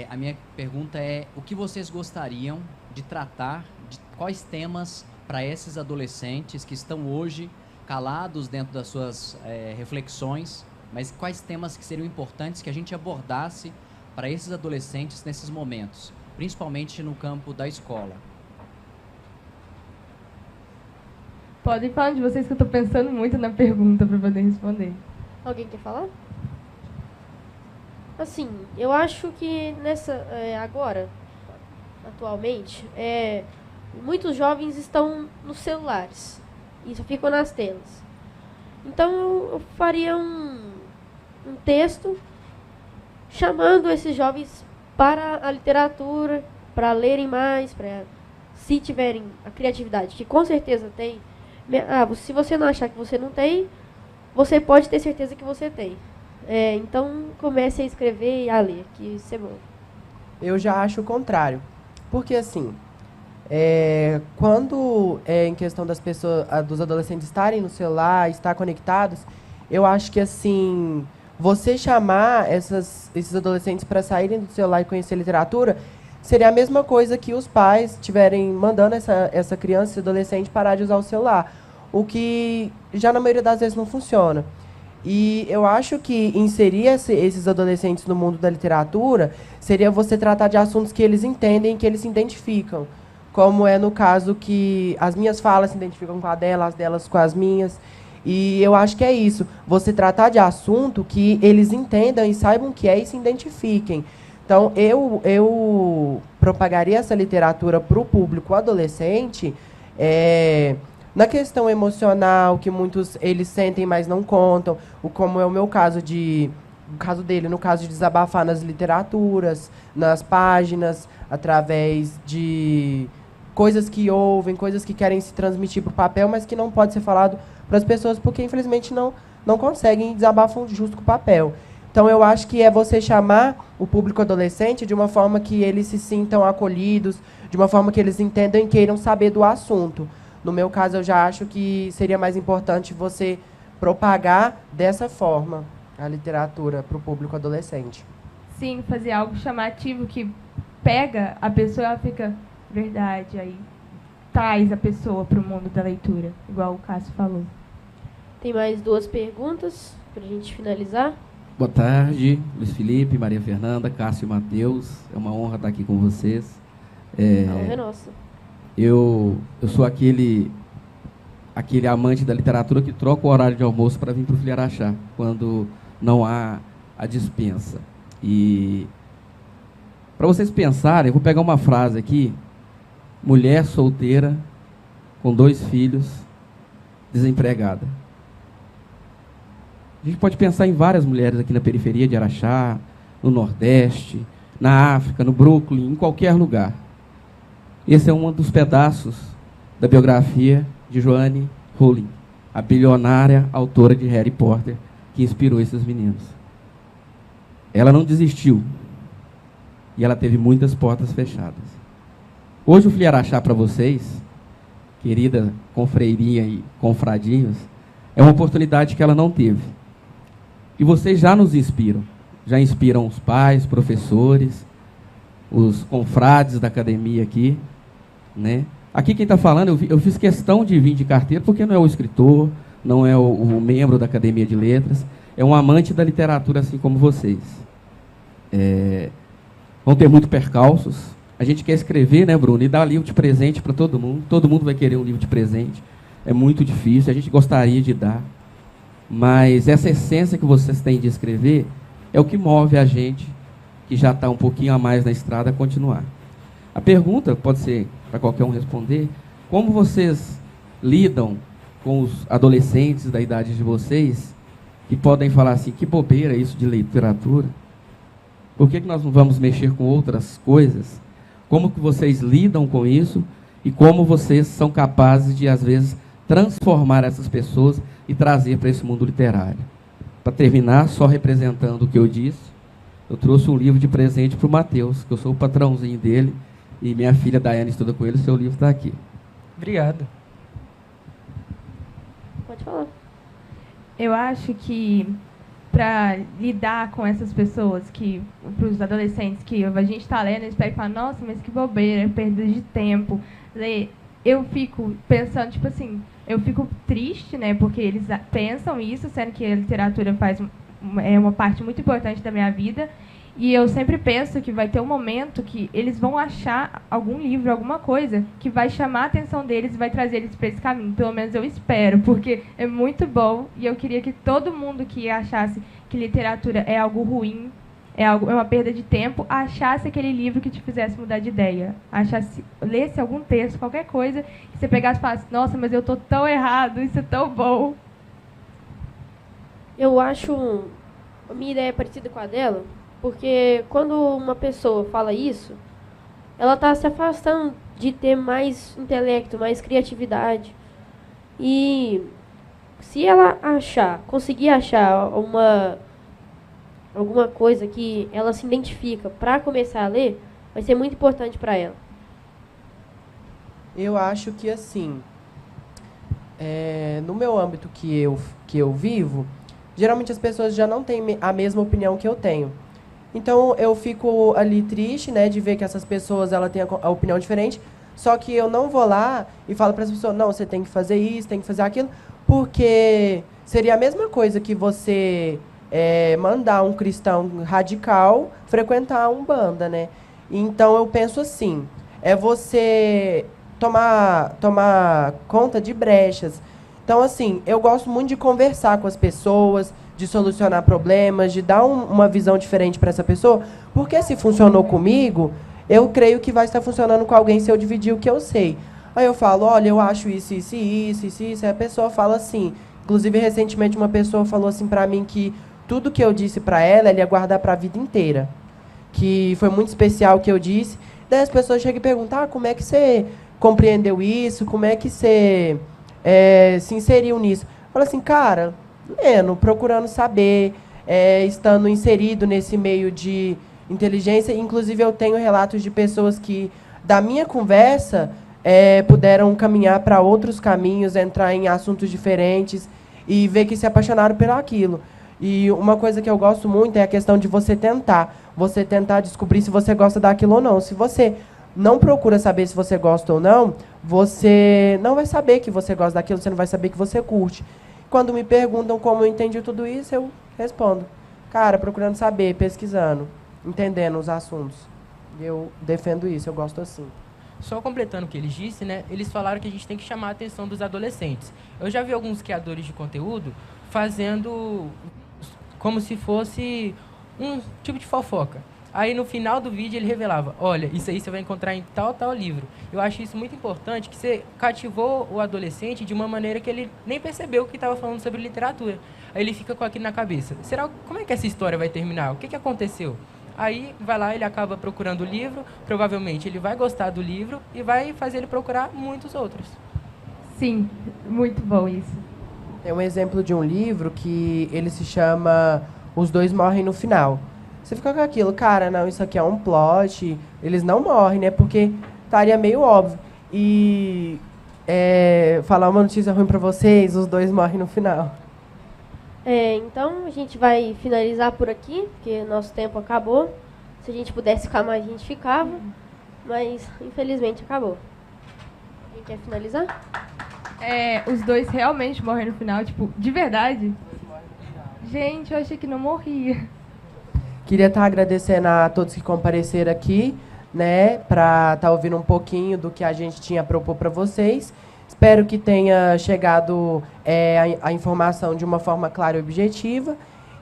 a minha pergunta é, o que vocês gostariam de tratar, de quais temas para esses adolescentes que estão hoje calados dentro das suas reflexões, mas quais temas que seriam importantes que a gente abordasse para esses adolescentes nesses momentos, principalmente no campo da escola?
Podem falar de vocês que eu estou pensando muito na pergunta para poder responder.
Alguém quer falar? Assim, eu acho que agora, atualmente, muitos jovens estão nos celulares e só ficam nas telas. Então eu faria um texto chamando esses jovens para a literatura, para lerem mais, para, se tiverem a criatividade, que com certeza tem. Se você não achar que você não tem, você pode ter certeza que você tem. Então, comece a escrever e a ler, que isso é bom.
Eu já acho o contrário. Porque, assim, quando em questão das pessoas, dos adolescentes estarem no celular, estar conectados, eu acho que, assim, você chamar esses adolescentes para saírem do celular e conhecer literatura seria a mesma coisa que os pais estiverem mandando essa criança, esse adolescente, parar de usar o celular. O que já na maioria das vezes não funciona. E eu acho que inserir esses adolescentes no mundo da literatura seria você tratar de assuntos que eles entendem, que eles se identificam. Como é no caso que as minhas falas se identificam com a dela, as delas com as minhas. E eu acho que é isso. Você tratar de assunto que eles entendam e saibam o que é e se identifiquem. Então, eu propagaria essa literatura para o público adolescente Na questão emocional, que muitos eles sentem, mas não contam, como é o meu caso o caso dele, no caso de desabafar nas literaturas, nas páginas, através de coisas que ouvem, coisas que querem se transmitir para o papel, mas que não pode ser falado para as pessoas, porque infelizmente não conseguem e desabafam justo com o papel. Então eu acho que é você chamar o público adolescente de uma forma que eles se sintam acolhidos, de uma forma que eles entendam e queiram saber do assunto. No meu caso, eu já acho que seria mais importante você propagar dessa forma a literatura para o público adolescente.
Sim, fazer algo chamativo que pega a pessoa e ela fica, verdade, aí traz a pessoa para o mundo da leitura, igual o Cássio falou.
Tem mais 2 perguntas para a gente finalizar.
Boa tarde, Luiz Felipe, Maria Fernanda, Cássio e Matheus. É uma honra estar aqui com vocês.
A honra é nossa.
Eu sou aquele amante da literatura que troca o horário de almoço para vir para o Filho Araxá, quando não há a dispensa. E para vocês pensarem, eu vou pegar uma frase aqui: mulher solteira, com 2 filhos, desempregada. A gente pode pensar em várias mulheres aqui na periferia de Araxá, no Nordeste, na África, no Brooklyn, em qualquer lugar. Esse é um dos pedaços da biografia de Joanne Rowling, a bilionária autora de Harry Potter, que inspirou esses meninos. Ela não desistiu. E ela teve muitas portas fechadas. Hoje o Filho Araxá para vocês, querida confreirinha e confradinhos, é uma oportunidade que ela não teve. E vocês já nos inspiram. Já inspiram os pais, professores, os confrades da academia aqui, né? Aqui quem está falando, eu fiz questão de vir de carteira, porque não é o escritor, não é o membro da Academia de Letras, é um amante da literatura assim como vocês. Vão ter muitos percalços. A gente quer escrever, né, Bruno, e dar livro de presente para todo mundo vai querer um livro de presente. É muito difícil, a gente gostaria de dar. Mas essa essência que vocês têm de escrever é o que move a gente, que já está um pouquinho a mais na estrada, a continuar. A pergunta, pode ser para qualquer um responder: como vocês lidam com os adolescentes da idade de vocês, que podem falar assim, que bobeira isso de literatura? Por que nós não vamos mexer com outras coisas? Como que vocês lidam com isso e como vocês são capazes de, às vezes, transformar essas pessoas e trazer para esse mundo literário? Para terminar, só representando o que eu disse, eu trouxe um livro de presente para o Matheus, que eu sou o patrãozinho dele, e minha filha Daiane estuda com ele, seu livro está aqui.
Obrigado.
Pode falar.
Eu acho que para lidar com essas pessoas, para os adolescentes que a gente está lendo, eles pegam e falam, nossa, mas que bobeira, perda de tempo. Eu fico pensando, tipo assim, eu fico triste, né, porque eles pensam isso, sendo que a literatura é uma parte muito importante da minha vida. E eu sempre penso que vai ter um momento que eles vão achar algum livro, alguma coisa, que vai chamar a atenção deles e vai trazer eles para esse caminho. Pelo menos eu espero, porque é muito bom. E eu queria que todo mundo que achasse que literatura é algo ruim, é uma perda de tempo, achasse aquele livro que te fizesse mudar de ideia. Lesse algum texto, qualquer coisa, que você pegasse e falasse, nossa, mas eu estou tão errado, isso é tão bom.
Eu acho a minha ideia é parecida com a dela, porque quando uma pessoa fala isso, ela está se afastando de ter mais intelecto, mais criatividade. E se ela conseguir achar alguma coisa que ela se identifica para começar a ler, vai ser muito importante para ela.
Eu acho que, assim, no meu âmbito que eu vivo, geralmente as pessoas já não têm a mesma opinião que eu tenho. Então, eu fico ali triste, né, de ver que essas pessoas ela têm a opinião diferente, só que eu não vou lá e falo para as pessoas, não, você tem que fazer isso, tem que fazer aquilo, porque seria a mesma coisa que você mandar um cristão radical frequentar a Umbanda, né? Então, eu penso assim, é você tomar conta de brechas. Então, assim, eu gosto muito de conversar com as pessoas, de solucionar problemas, de dar uma visão diferente para essa pessoa, porque se funcionou comigo, eu creio que vai estar funcionando com alguém se eu dividir o que eu sei. Aí eu falo, olha, eu acho isso, isso, isso, isso, isso. Aí a pessoa fala assim. Inclusive, recentemente, uma pessoa falou assim pra mim que tudo que eu disse pra ela, ela ia guardar pra vida inteira. Que foi muito especial o que eu disse. Daí as pessoas chegam e perguntam, como é que você compreendeu isso? Como é que você se inseriu nisso? Fala assim, cara, lendo, procurando saber, estando inserido nesse meio de inteligência. Inclusive, eu tenho relatos de pessoas que, da minha conversa, puderam caminhar para outros caminhos, entrar em assuntos diferentes e ver que se apaixonaram por aquilo. E uma coisa que eu gosto muito é a questão de você tentar descobrir se você gosta daquilo ou não. Se você não procura saber se você gosta ou não, você não vai saber que você gosta daquilo, você não vai saber que você curte. Quando me perguntam como eu entendi tudo isso, eu respondo. Cara, procurando saber, pesquisando, entendendo os assuntos. Eu defendo isso, eu gosto assim.
Só completando o que eles disseram, né, eles falaram que a gente tem que chamar a atenção dos adolescentes. Eu já vi alguns criadores de conteúdo fazendo como se fosse um tipo de fofoca. Aí no final do vídeo ele revelava, olha, isso aí você vai encontrar em tal livro. Eu acho isso muito importante, que você cativou o adolescente de uma maneira que ele nem percebeu que estava falando sobre literatura. Aí ele fica com aquilo na cabeça. Como é que essa história vai terminar? O que aconteceu? Aí vai lá, ele acaba procurando o livro, provavelmente ele vai gostar do livro e vai fazer ele procurar muitos outros.
Sim, muito bom isso.
Tem um exemplo de um livro que ele se chama Os Dois Morrem no Final. Você fica com aquilo, cara, não, isso aqui é um plot, eles não morrem, né? Porque estaria meio óbvio. E falar uma notícia ruim pra vocês, os dois morrem no final.
Então a gente vai finalizar por aqui, porque nosso tempo acabou. Se a gente pudesse ficar mais, a gente ficava, mas infelizmente acabou. Alguém quer finalizar?
Os dois realmente morrem no final, tipo, de verdade? Gente, eu achei que não morria.
Queria estar agradecendo a todos que compareceram aqui, né, para estar ouvindo um pouquinho do que a gente tinha a propor para vocês. Espero que tenha chegado a informação de uma forma clara e objetiva.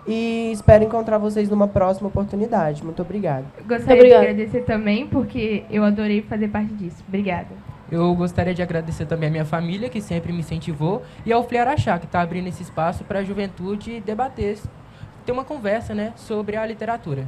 E espero encontrar vocês numa próxima oportunidade. Muito obrigada.
Gostaria de agradecer também, porque eu adorei fazer parte disso. Obrigada.
Eu gostaria de agradecer também a minha família, que sempre me incentivou, e ao Fliar Achar, que está abrindo esse espaço para a juventude debater, ter uma conversa, né, sobre a literatura.